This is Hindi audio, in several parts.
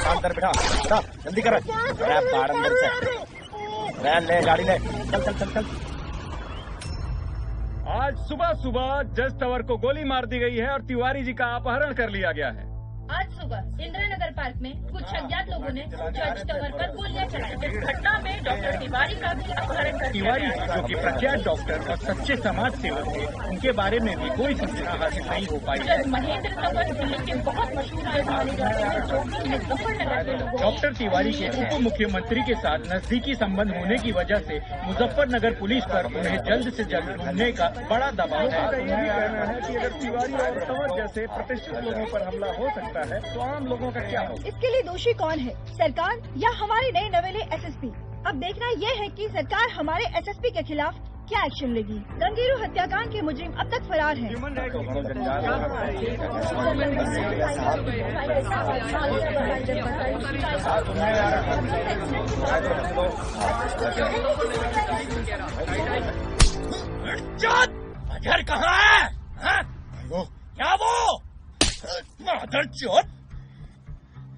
काम कर बेटा, बेटा जल्दी कर। अरे बाहर अंदर से ले गाड़ी ले, चल चल चल चल। आज सुबह सुबह जज तंवर को गोली मार दी गई है और तिवारी जी का अपहरण कर लिया गया है। आज सुबह इंदिरा नगर पार्क में कुछ अज्ञात लोगों ने जज तंवर पर गोलियां चलाई। इस घटना में डॉक्टर तिवारी का भी अपहरण कर लिया गया है। जो कि प्रख्यात डॉक्टर और सच्चे समाज सेवक थे, उनके बारे में भी कोई सूचना हासिल नहीं हो पाई। जज महेंद्र तंवर दिल्ली के बहुत मशहूर जज माने जाते हैं, जो कि मुजफ्फरनगर के लोग। डॉक्टर तिवारी के उप मुख्यमंत्री के साथ नजदीकी संबंध होने की वजह से मुजफ्फरनगर पुलिस पर उन्हें जल्द से जल्द ढूंढने का बड़ा दबाव है। कहना है कि अगर तिवारी और तंवर जैसे प्रतिष्ठित लोगों पर हमला हो सकता है तो आम लोगों का क्या हो? इसके लिए दोषी कौन है, सरकार या हमारे नए नवेले एसएसपी? अब देखना यह है कि सरकार हमारे एसएसपी के खिलाफ क्या एक्शन लेगी। गंगेरू हत्याकांड के मुजरिम अब तक फरार हैं। अजहर कहाँ है? क्या वो मादर चोट?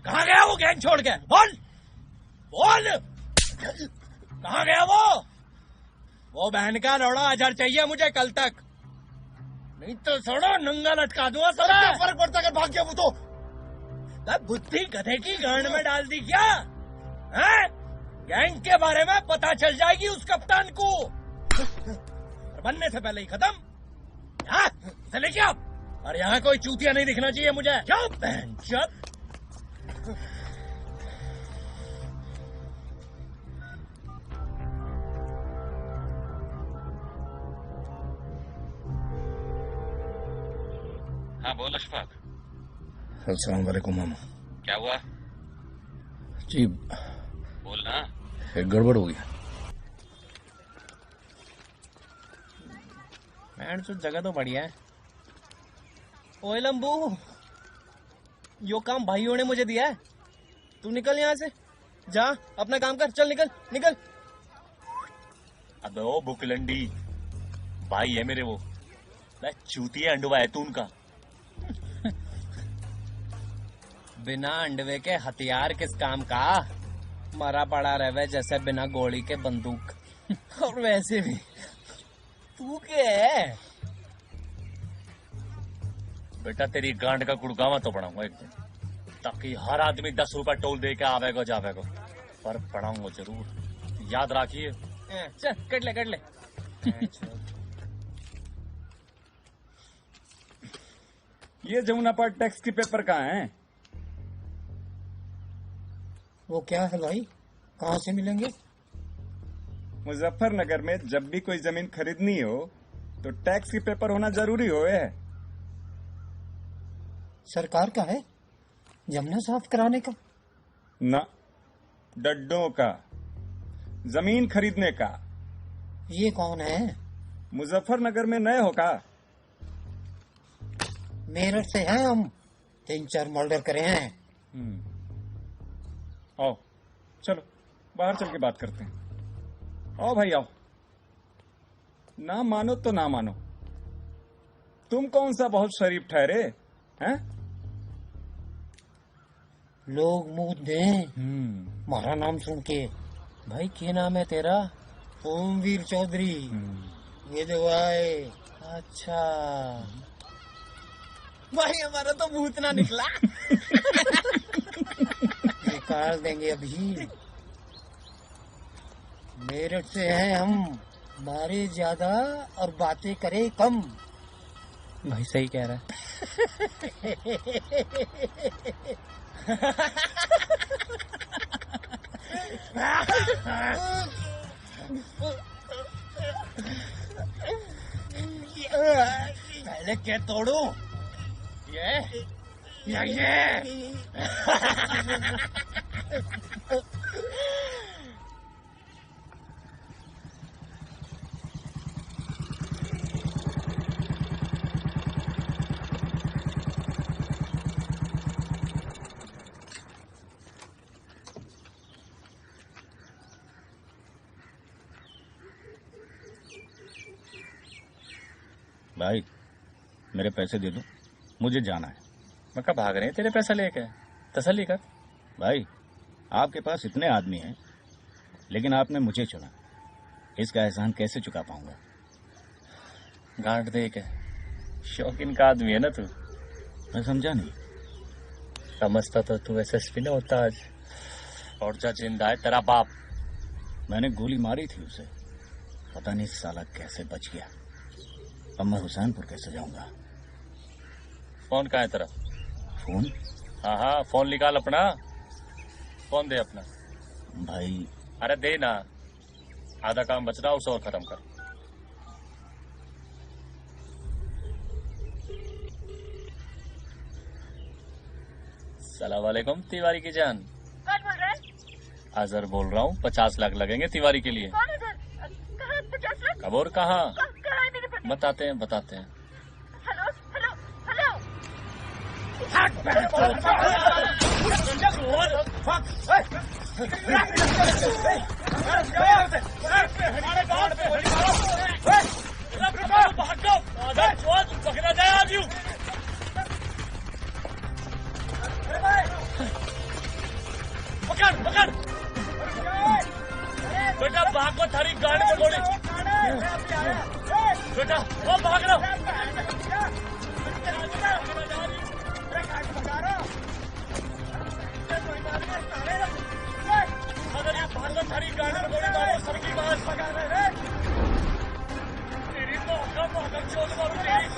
कहाँ गया वो गैंग छोड़ के? बोल बोल, कहाँ गया वो बहन का लौड़ा अजहर चाहिए मुझे कल तक, नहीं तो छोड़ो नंगा लटका दूंगा। सारा फर्क पड़ता अगर भाग गया वो तो। बुद्धि गधे की गांड में डाल दी क्या है? गैंग के बारे में पता चल जाएगी उस कप्तान को, बनने से पहले ही खत्म। इसे लेके आओ, और यहाँ कोई चूतिया नहीं दिखना चाहिए मुझे। क्या बहन चोद? हाँ बोल अशफाक। अस्सलाम वालेकुम मामा। क्या हुआ? जी बोल ना। एक गड़बड़ हो गया। मैंने तो जगह तो बढ़िया है। ओए लंबू, यो काम भाइयों ने मुझे दिया है, तू निकल यहाँ से, जा अपना काम कर, चल निकल निकल। अबे ओ बुकलंडी, भाई है मेरे वो, मैं चूतिया अंडवा है तू उनका। बिना अंडवे के हथियार किस काम का? मरा पड़ा रहे जैसे बिना गोली के बंदूक। और वैसे भी तू क्या है? बेटा तेरी गांड का गुड़गावा तो पढ़ाऊंगा एक दिन, ताकि हर आदमी 10 रुपए टोल दे के आवेगा जावेगा, पर पढ़ाऊंगा जरूर, याद रखिए। चल कट ले कट ले। ये जमुना पार टैक्स के पेपर कहाँ हैं? वो क्या है भाई, कहाँ से मिलेंगे? मुजफ्फरनगर में जब भी कोई जमीन खरीदनी हो तो टैक्स के पेपर होना जरूरी हो है। सरकार का है, जमना साफ कराने का? ना, डड्डों का, जमीन खरीदने का। ये कौन है? मुजफ्फरनगर में नए हो का? मेरठ से हैं हम, 3-4 मर्डर करे हैं। आओ चलो बाहर चल के बात करते हैं। आओ भाई आओ। ना मानो तो ना मानो, तुम कौन सा बहुत शरीफ ठहरे हैं? लोग मुंह दें मारा नाम सुन के। भाई क्या नाम है तेरा? ओमवीर चौधरी। ये दवाई। अच्छा भाई हमारा तो भूत ना निकला। निकाल देंगे अभी। मेरठ से हैं हम, मारे ज्यादा और बातें करे कम। भाई सही कह रहा है। पहले क्या तोड़ू? ये भाई मेरे पैसे दे दो, मुझे जाना है। मैं कहा भाग रहे हैं तेरे पैसा लेके, तसल्ली कर। भाई, आपके पास इतने आदमी हैं, लेकिन आपने मुझे चुना। इसका एहसान कैसे चुका पाऊंगा? गांठ दे के शौकीन का आदमी है ना तू। मैं समझा नहीं। समझता तो तू एसएसपी न होता आज। और जा जिंदा है तेरा बाप। मैंने गोली मारी थी उसे, पता नहीं साला कैसे बच गया। अब मैं हुसैनपुर कैसे जाऊंगा? फोन कहाँ है तेरा? फोन? हाँ हाँ, फोन निकाल अपना। फोन दे अपना। भाई। अरे दे ना, आधा काम बच रहा उसे और खत्म कर। सलाम वालेकुम तिवारी की जान। कौन बोल रहा है? अजहर बोल रहा हूँ। 50 लाख लगेंगे तिवारी के लिए। कौन अजहर? कहाँ 50 लाख? कब और कहाँ? कहाँ है मेरे पति? बताते हैं। Hello hello hello. पकड़ पकड़ बेटा, भाग को थारी गाड़ी में गोली। बेटा वो भाग लो। अगर ये भाग को थारी गाड़ी में गोली मारो सबकी बात तेरी तो भागम चोट मारू तेरी।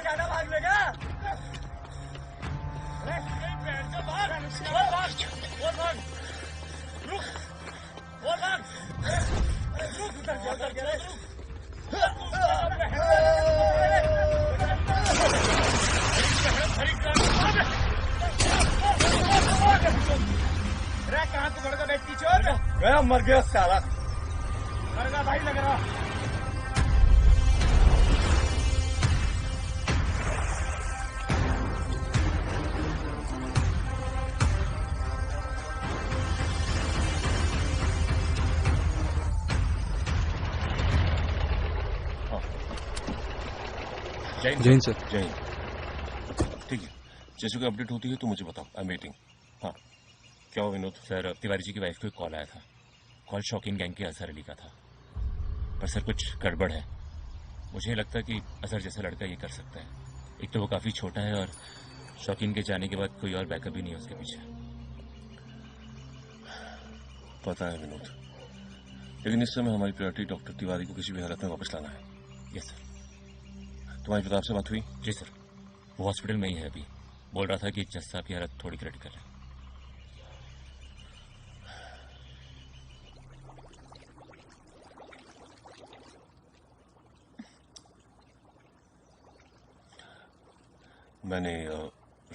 ज्यादा भाग लेगा। रुक कहाँ तू लड़का बैठ चोर गया, मर गया साला। मर गया भाई लग रहा। जैन सर। जैन, ठीक है। जैसे कोई अपडेट होती है तो मुझे बताओ। I am waiting. हाँ, क्या हो विनोद? सर तिवारी जी की वाइफ को एक कॉल आया था। कॉल शौकीन गैंग के अजहर अली का था, पर सर कुछ गड़बड़ है। मुझे लगता है कि अजहर जैसा लड़का ये कर सकता है। एक तो वो काफी छोटा है और शौकीन के जाने के बाद कोई और बैकअप भी नहीं है उसके पीछे। पता है विनोद, लेकिन इस समय हमारी प्रायोरिटी डॉक्टर तिवारी को किसी भी हालत में वापस लाना है। Yes sir. तुम्हारी प्रताप से बात हुई? जी सर, वो हॉस्पिटल में ही है अभी। बोल रहा था कि जज साहब की हालत थोड़ी क्रिटिकल है। मैंने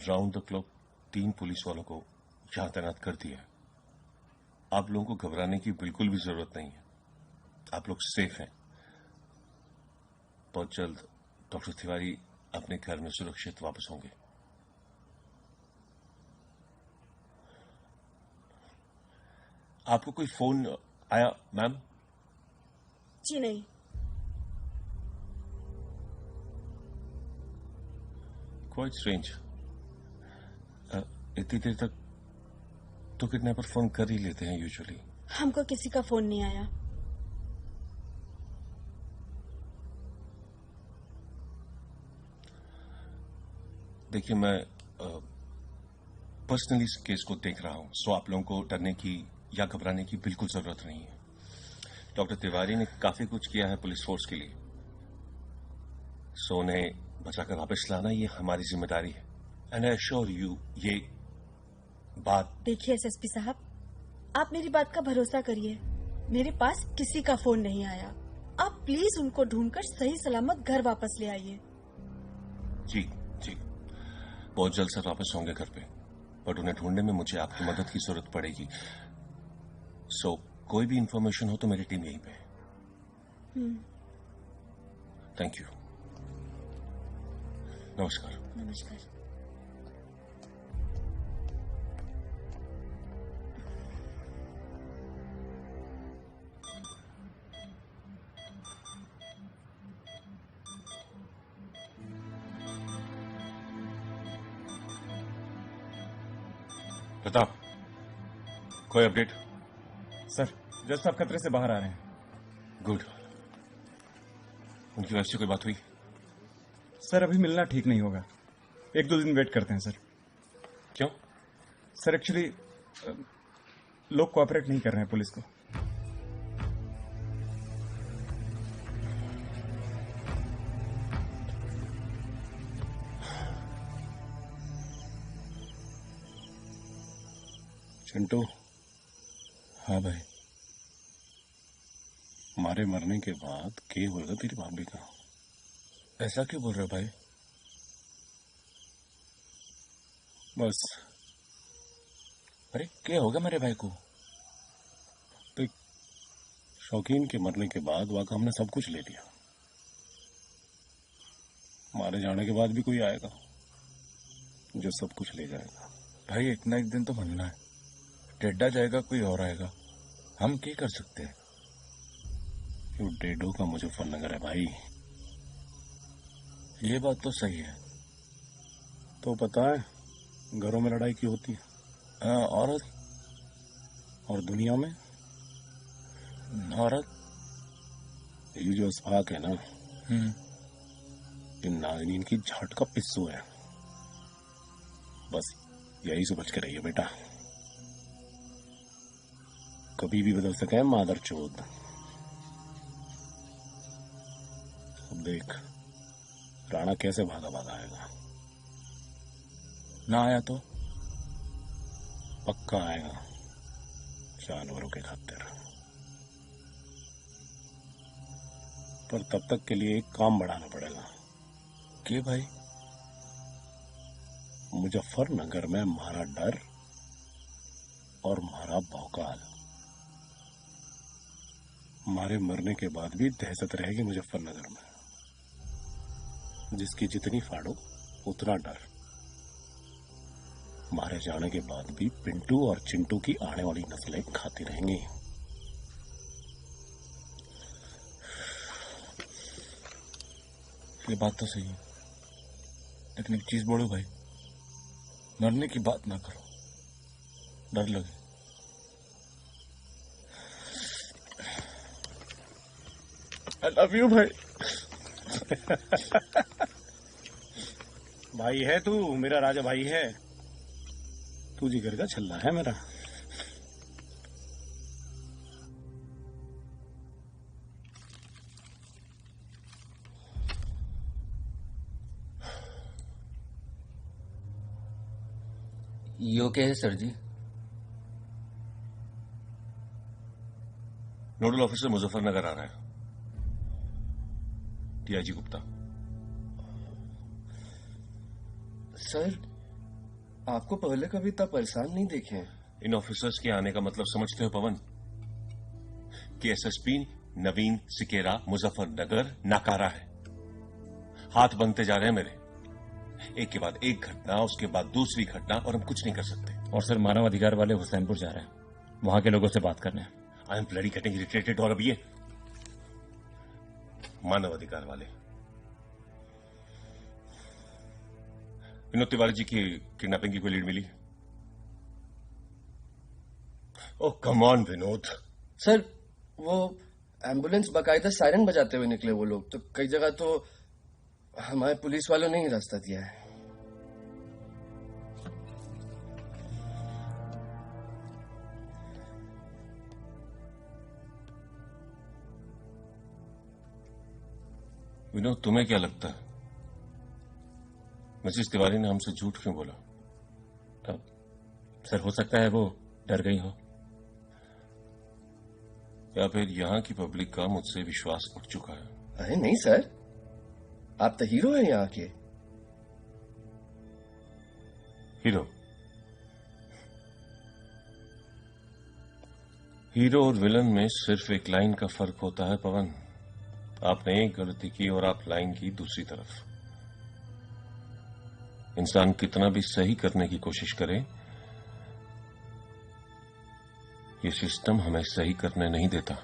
राउंड द क्लॉक 3 पुलिस वालों को यहां तैनात कर दिया है। आप लोगों को घबराने की बिल्कुल भी जरूरत नहीं है। आप लोग सेफ हैं। बहुत जल्द डॉक्टर तिवारी अपने घर में सुरक्षित वापस होंगे। आपको कोई फोन आया मैम? जी नहीं। Quite strange. इतनी देर तक तो किडनैपर फोन कर ही लेते हैं यूजुअली। हमको किसी का फोन नहीं आया। देखिए, मैं पर्सनली इस केस को देख रहा हूं, सो आप लोगों को डरने की या घबराने की बिल्कुल जरूरत नहीं है। डॉक्टर तिवारी ने काफी कुछ किया है पुलिस फोर्स के लिए, सो उन्हें बचाकर वापस लाना ये हमारी जिम्मेदारी है। एंड आई एश्योर यू, ये बात। देखिए एसएसपी साहब, आप मेरी बात का भरोसा करिए। मेरे पास किसी का फोन नहीं आया। आप प्लीज उनको ढूंढकर सही सलामत घर वापस ले आइए। जी जी, बहुत जल्द सर वापस होंगे घर पे, बट उन्हें ढूंढने में मुझे आपकी मदद की जरूरत पड़ेगी। सो कोई भी इंफॉर्मेशन हो तो मेरी टीम यहीं पे है। Thank you. नमस्कार। नमस्कार। प्रताप, कोई अपडेट? सर जज साहब खतरे से बाहर आ रहे हैं। गुड। उनकी वजह से कोई बात हुई? सर अभी मिलना ठीक नहीं होगा, 1-2 दिन वेट करते हैं सर। क्यों? सर एक्चुअली लोग कोऑपरेट नहीं कर रहे हैं पुलिस को। चिंटू। हाँ भाई। हमारे मरने के बाद के होगा तेरी भाभी का? ऐसा क्यों बोल रहे हो भाई? बस। अरे क्या होगा मेरे भाई को? देख, शौकीन के मरने के बाद वाकई हमने सब कुछ ले लिया। हमारे जाने के बाद भी कोई आएगा जो सब कुछ ले जाएगा। भाई एक ना एक दिन तो मरना है। डेड्डा जाएगा कोई और आएगा, हम क्या कर सकते हैं? क्यों डेडो का मुजफ्फरनगर है भाई। ये बात तो सही है। तो पता है घरों में लड़ाई क्यों होती है? औरत। और दुनिया में औरत। ये जो अस्फाक है ना, ये नाज़नीन की झाट का पिस्सू है। बस यही से बच के रहिए बेटा, कभी भी बदल सके मादर चोद। अब देख राणा कैसे भागा भागा आएगा। ना आया तो पक्का आएगा जानवरों के खातिर। पर तब तक के लिए एक काम बढ़ाना पड़ेगा। के भाई? मुजफ्फरनगर में हमारा डर और हमारा भौकाल। हमारे मरने के बाद भी दहशत रहेगी मुजफ्फरनगर में। जिसकी जितनी फाड़ो उतना डर। हमारे जाने के बाद भी पिंटू और चिंटू की आने वाली नस्लें खाती रहेंगी। ये बात तो सही है, लेकिन एक चीज बोलो भाई, मरने की बात ना करो, डर लगे। आई लव यू भाई। भाई है तू, मेरा राजा भाई है। तू जिगर का छल्ला है मेरा। ये ओके है सर जी? नोडल ऑफिसर मुजफ्फरनगर आ रहा है, टीआईजी गुप्ता। सर आपको पहले कभी इतना परेशान नहीं देखे हैं। इन ऑफिसर्स के आने का मतलब समझते हो पवन? कि एसएसपी नवीन सिकेरा मुजफ्फरनगर नाकारा है। हाथ बनते जा रहे हैं मेरे, एक के बाद एक घटना, उसके बाद दूसरी घटना, और हम कुछ नहीं कर सकते। और सर मानव अधिकार वाले हुसैनपुर जा रहे हैं, वहां के लोगों से बात करने। I am bloody getting irritated. और अब ये मानव अधिकार वाले विनोद तिवारी जी की किडनैपिंग की कोई लीड मिली? Oh come on Vinod. Sir वो एम्बुलेंस बाकायदा सायरन बजाते हुए निकले वो लोग, तो कई जगह तो हमारे पुलिस वालों ने ही रास्ता दिया है। विनोद तुम्हें क्या लगता है मिसेस तिवारी ने हमसे झूठ क्यों बोला? सर हो सकता है वो डर गई हो, या फिर यहां की पब्लिक का मुझसे विश्वास उठ चुका है। अरे नहीं सर, आप तो हीरो हैं यहाँ के। हीरो? हीरो और विलन में सिर्फ एक लाइन का फर्क होता है पवन। आपने एक गलती की और आप लाइन की दूसरी तरफ। इंसान कितना भी सही करने की कोशिश करे, ये सिस्टम हमें सही करने नहीं देता।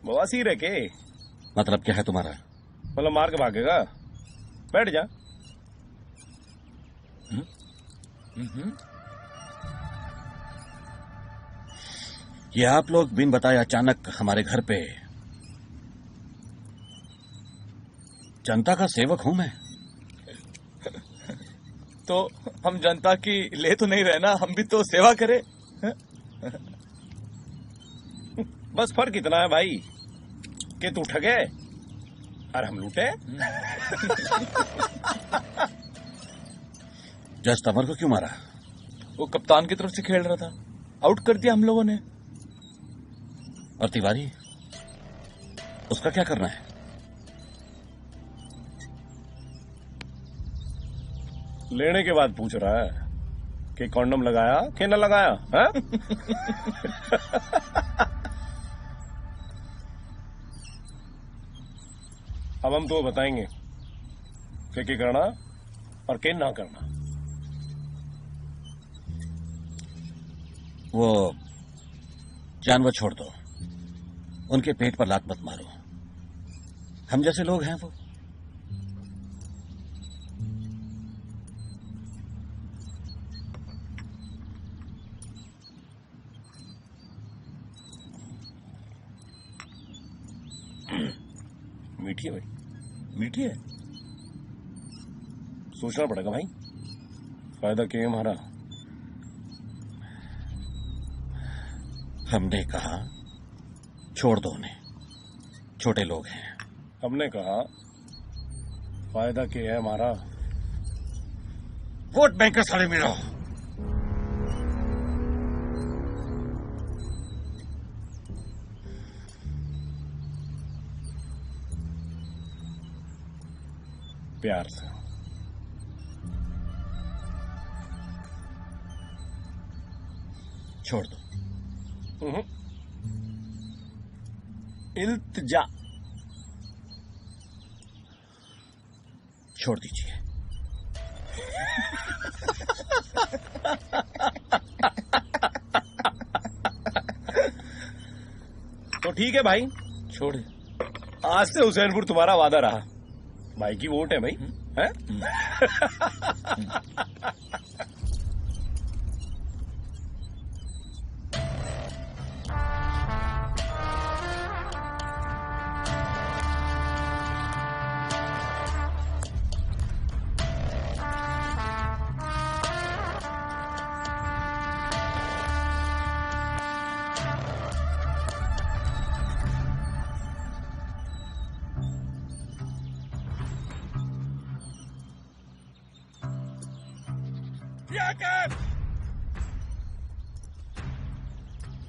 बवासीर है के? मतलब क्या है तुम्हारा? मतलब मार के भागेगा? बैठ जा। ये आप लोग बिन बताए अचानक हमारे घर पे। जनता का सेवक हूं मैं। तो हम जनता की ले तो नहीं रहे ना, हम भी तो सेवा करें। बस फर्क इतना है भाई कि तू ठगे और हम लूटे। जज तंवर को क्यों मारा? वो कप्तान की तरफ से खेल रहा था, आउट कर दिया हम लोगों ने। और तिवारी, उसका क्या करना है? लेने के बाद पूछ रहा है कि कॉन्डम लगाया कि न लगाया है? अब हम तो बताएंगे कि करना और के ना करना। वो जानवर छोड़ दो, उनके पेट पर लात मत मारो। हम जैसे लोग हैं वो। मीठी है भाई, मीठी है। सोचना पड़ेगा भाई, फायदा क्या है हमारा? हमने कहा छोड़ दो उन्हें, छोटे लोग हैं। हमने कहा फायदा क्या है हमारा? वोट बैंक का साड़े में रहो। प्यार से छोड़ दो। इल्तिजा छोड़ दीजिए। तो ठीक है भाई, छोड़। आज से हुसैनपुर तुम्हारा वादा रहा। भाई की वोट है भाई, हैं?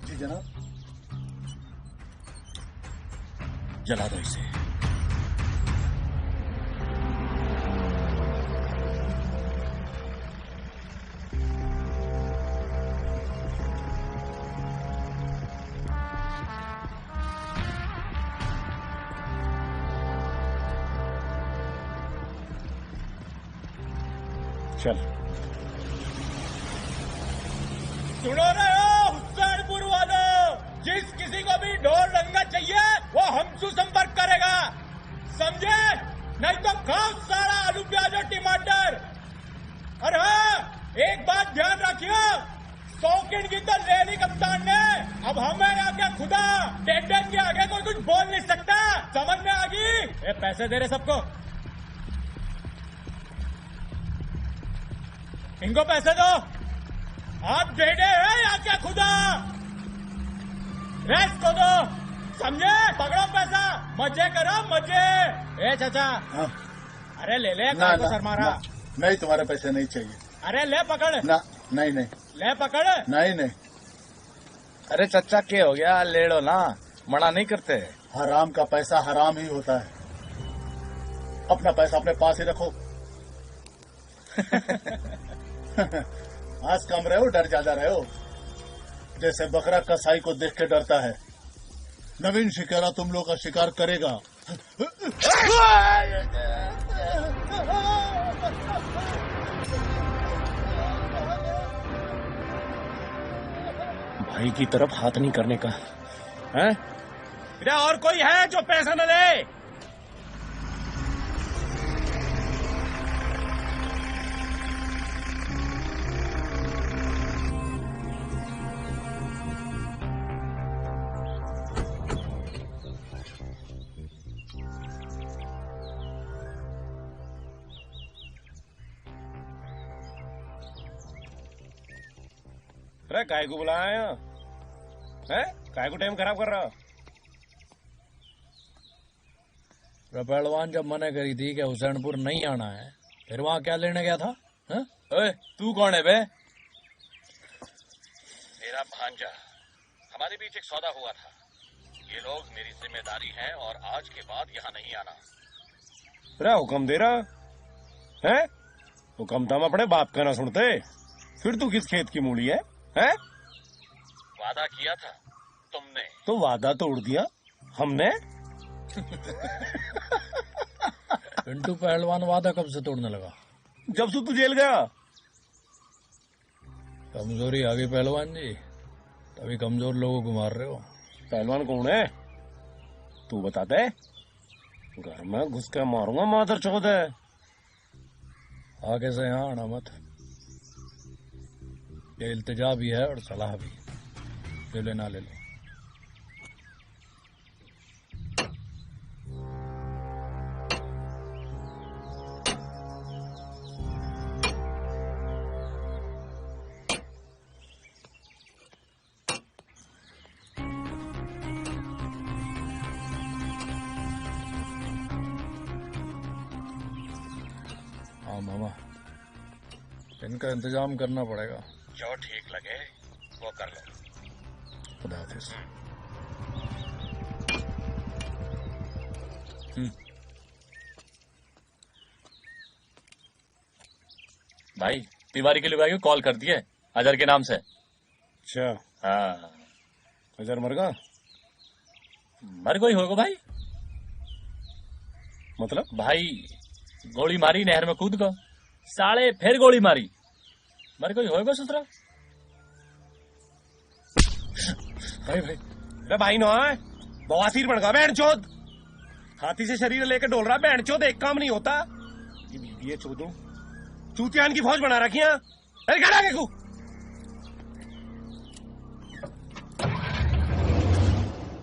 जी जनाब। जला दो इसे। चल। सुनो रहे हो हुसैनपुर वालों, जिस किसी को भी ढोल रंगा चाहिए वो हमसे संपर्क करेगा, समझे? नहीं तो खाओ सारा आलू प्याज और टमाटर। और हाँ, एक बात ध्यान रखियो, 100 की तो ले ली कप्तान ने, अब हमें आगे खुदा टेंडर के आगे कोई कुछ बोल नहीं सकता, समझ में आ गई? ये पैसे दे रहे सबको, इनको पैसे दो। आप डेढ़े हैं या क्या खुदा? रेस्ट को दो, समझे? पकड़ो पैसा, मजे करो मजे। ए चाचा, हाँ। अरे ले ले, ना, को सर मारा। नहीं, तुम्हारे पैसे नहीं चाहिए। अरे ले पकड़। ना, नहीं नहीं। ले पकड़। नहीं नहीं। अरे चाचा क्या हो गया, ले लो ना, मना नहीं करते। हराम का पैसा हराम ही होता है, अपना पैसा अपने पास ही रखो। आज कम रहे हो, डर ज्यादा रहे हो, जैसे बकरा कसाई को देख के डरता है। नवीन शिकारा तुम लोग का शिकार करेगा। भाई की तरफ हाथ नहीं करने का है? क्या और कोई है जो पैसा न दे? अरे काय को बुलाया है? काय को टाइम खराब कर रहा? पहलवान जब मना करी थी कि हुसैनपुर नहीं आना है, फिर वहां क्या लेने गया था? ओए, तू कौन है बे? मेरा भांजा। हमारे बीच एक सौदा हुआ था। ये लोग मेरी जिम्मेदारी है और आज के बाद यहाँ नहीं आना। अरे हुक्म दे रहा है? हुक्म तो हम अपने बाप का ना सुनते। फिर तू किस खेत की मूली है? वादा किया था तुमने। तो वादा तोड़ दिया हमने। पिंटू पहलवान वादा कब से तोड़ने लगा? जब से तू जेल गया। कमजोरी आ गई पहलवान जी, तभी कमजोर लोगों को मार रहे हो। पहलवान कौन है तू बता दे। घर में घुस के मारूंगा मादर चौथ है। आगे से यहाँ आना मत। ये इल्तिजा भी है और सलाह भी। जो लेना ले लो। हाँ मामा, इनका इंतजाम करना पड़ेगा। जो ठीक लगे वो कर लो। खुदा हाफिज। भाई, तिवारी के लुगाई को कॉल कर दिए अजहर के नाम से। अच्छा। हाँ। अजहर मर गया? मर गई होगा भाई। मतलब? भाई गोली मारी, नहर में कूद गो, साले फिर गोली मारी, मर गई होगा ससुरा। भाई अरे भाई ना बवासीर बन गया बहन चोद। हाथी से शरीर लेकर डोल रहा बहन चोद, एक काम नहीं होता। ये बीबी है चोदू, चूतियान की फौज बना रखी है। अरे खड़ा देखू।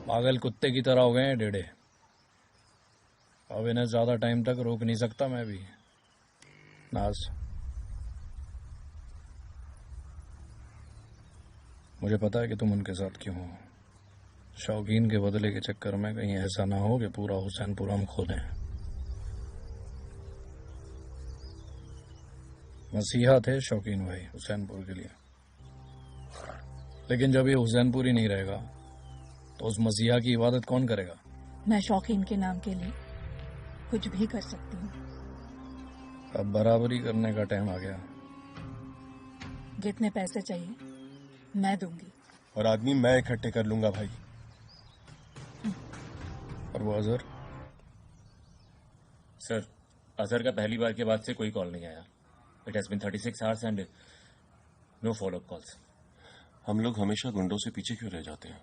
पागल कुत्ते की तरह हो गए हैं डेढ़े। अब इन्हें ज्यादा टाइम तक रोक नहीं सकता मैं भी। नाज, मुझे पता है कि तुम उनके साथ क्यों हो। शौकीन के बदले के चक्कर में कहीं ऐसा ना हो कि पूरा हुसैनपुर हम खो दें। मसीहा थे शौकीन भाई हुसैनपुर के लिए, लेकिन जब ये हुसैनपुर ही नहीं रहेगा तो उस मसीहा की इबादत कौन करेगा? मैं शौकीन के नाम के लिए कुछ भी कर सकती हूँ। अब बराबरी करने का टाइम आ गया। जितने पैसे चाहिए मैं दूंगी। और आदमी मैं इकट्ठे कर लूंगा भाई। और वो अजहर? सर, अजहर का पहली बार के बाद से कोई कॉल नहीं आया। It has been 36 hours and no follow up calls. हम लोग हमेशा गुंडों से पीछे क्यों रह जाते हैं?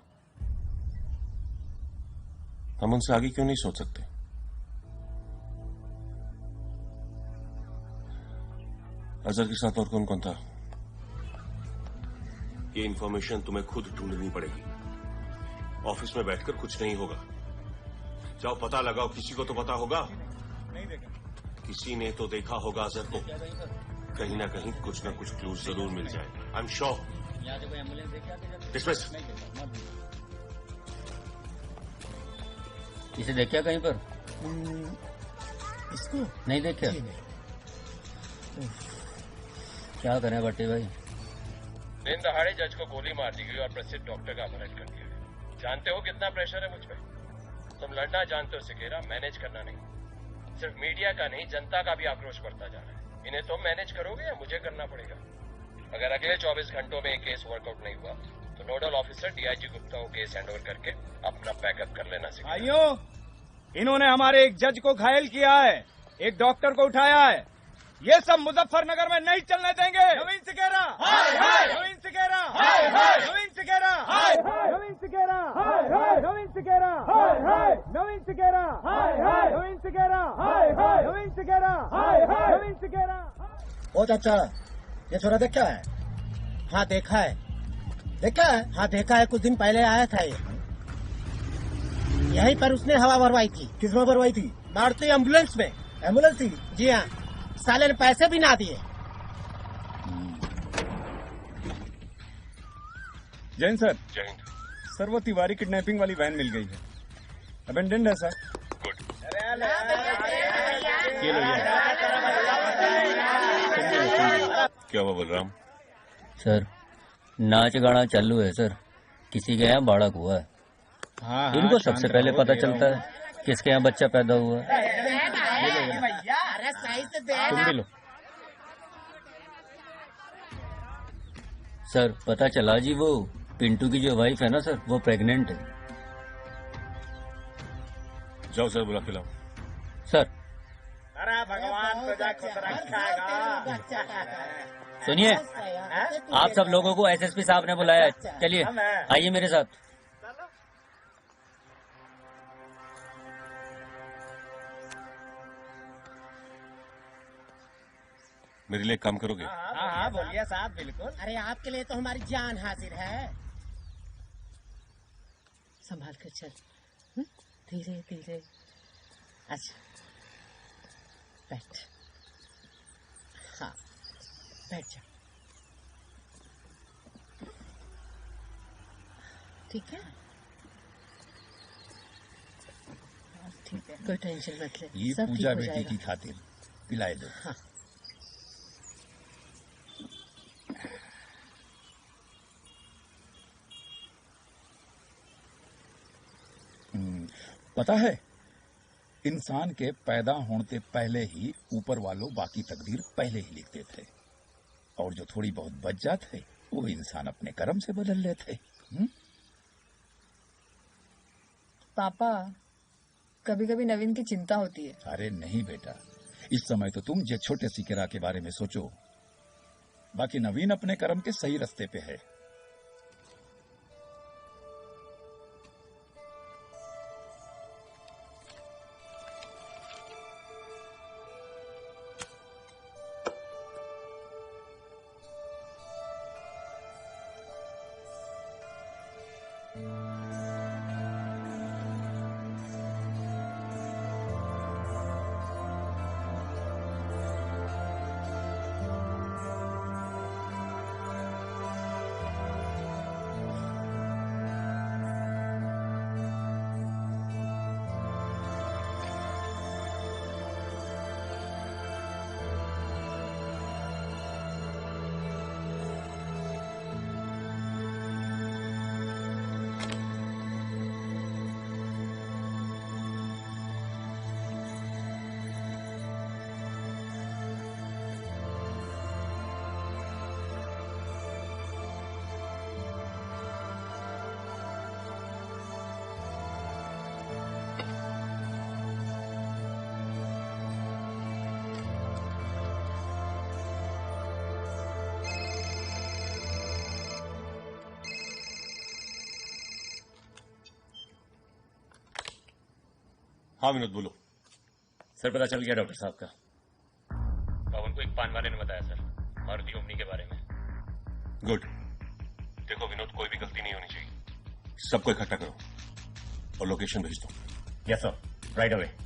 हम उनसे आगे क्यों नहीं सोच सकते? अजहर के साथ और कौन कौन था? ये इंफॉर्मेशन तुम्हें खुद ढूंढनी पड़ेगी। ऑफिस में बैठकर कुछ नहीं होगा। जाओ पता लगाओ, किसी को तो पता होगा। नहीं देखा। किसी ने तो देखा होगा अजहर को। कहीं ना कहीं कुछ ना कुछ क्लू जरूर मिल जाए। I am sure. डिसमिस। इसे देखा कहीं पर? इसको नहीं देखा। क्या करें भट्टी भाई? दिन दहाड़े जज को गोली मार दी गई और प्रसिद्ध डॉक्टर का अपहरण कर दिया गया। जानते हो कितना प्रेशर है मुझ पे? तुम लड़ना जानते हो सिकेरा, मैनेज करना नहीं। सिर्फ मीडिया का नहीं, जनता का भी आक्रोश बढ़ता जा रहा है। इन्हें तुम मैनेज करोगे या मुझे करना पड़ेगा? अगर अगले 24 घंटों में केस वर्कआउट नहीं हुआ तो नोडल ऑफिसर डीआईजी गुप्ता को केस हैंडओवर करके अपना पैकअप कर लेना। भाइयों, इन्होंने हमारे एक जज को घायल किया है, एक डॉक्टर को उठाया है। ये सब मुजफ्फरनगर में नहीं चलने देंगे। नवीन सिकेरा, नवीन सिकेरा, नवीन सिकेरा, नवीन सिकेरा, नवीन सिकेरा, नवीन सिकेरा, नवीन सिकेरा, नवीन सिकेरा, नवीन सिकेरा। ओ चाचा, ये छोरा देखा है? हाँ देखा है। देखा है? हाँ देखा है, कुछ दिन पहले आया था ये। यहीं पर उसने हवा भरवाई थी। किसमें भरवाई थी? मारुति एम्बुलेंस में। एम्बुलेंस थी? जी हाँ, साले ने पैसे भी ना दिए। जैन सर। जैन सर, वो तिवारी किडनैपिंग वाली वैन मिल गई है। अबेंडेंड है सर। गुड। क्या हुआ बलराम? सर, नाच गाना चालू है सर। किसी के यहाँ बाड़क हुआ है। हाँ, इनको सबसे पहले पता चलता है किसके यहाँ बच्चा पैदा हुआ है। तुम भी लो। सर, पता चला जी, वो पिंटू की जो वाइफ है ना सर, वो प्रेग्नेंट है। जाओ सर, बुला के लाओ। सर। अरे भगवान तुझे खुद रखेगा। सुनिए, आप सब लोगों को एसएसपी साहब ने बुलाया है। चलिए आइए मेरे साथ। मेरे लिए काम करोगे? हाँ बोलिए साहब, बिल्कुल। अरे आपके लिए तो हमारी जान हाजिर है। संभाल कर चल, धीरे धीरे। अच्छा बैठ। हाँ बैठ जा। ठीक है, ठीक है, कोई टेंशन मत ले। ये सब पूजा ठीक हो बेटी जाएगा। की खातिर पिलाए दो। हाँ। पता है, इंसान के पैदा होने से पहले ही ऊपर वालों बाकी तकदीर पहले ही लिखते थे, और जो थोड़ी बहुत बच जाते वो इंसान अपने कर्म से बदल लेते। पापा, कभी कभी नवीन की चिंता होती है। अरे नहीं बेटा, इस समय तो तुम जे छोटे सिकेरा के बारे में सोचो, बाकी नवीन अपने कर्म के सही रास्ते पे है। हाँ विनोद बोलो। सर, पता चल गया डॉक्टर साहब का। पवन को एक पान वाले ने बताया सर, मारुति ओमनी के बारे में। गुड। देखो विनोद, कोई भी गलती नहीं होनी चाहिए। सबको इकट्ठा करो और लोकेशन भेज दो। Yes sir, right away.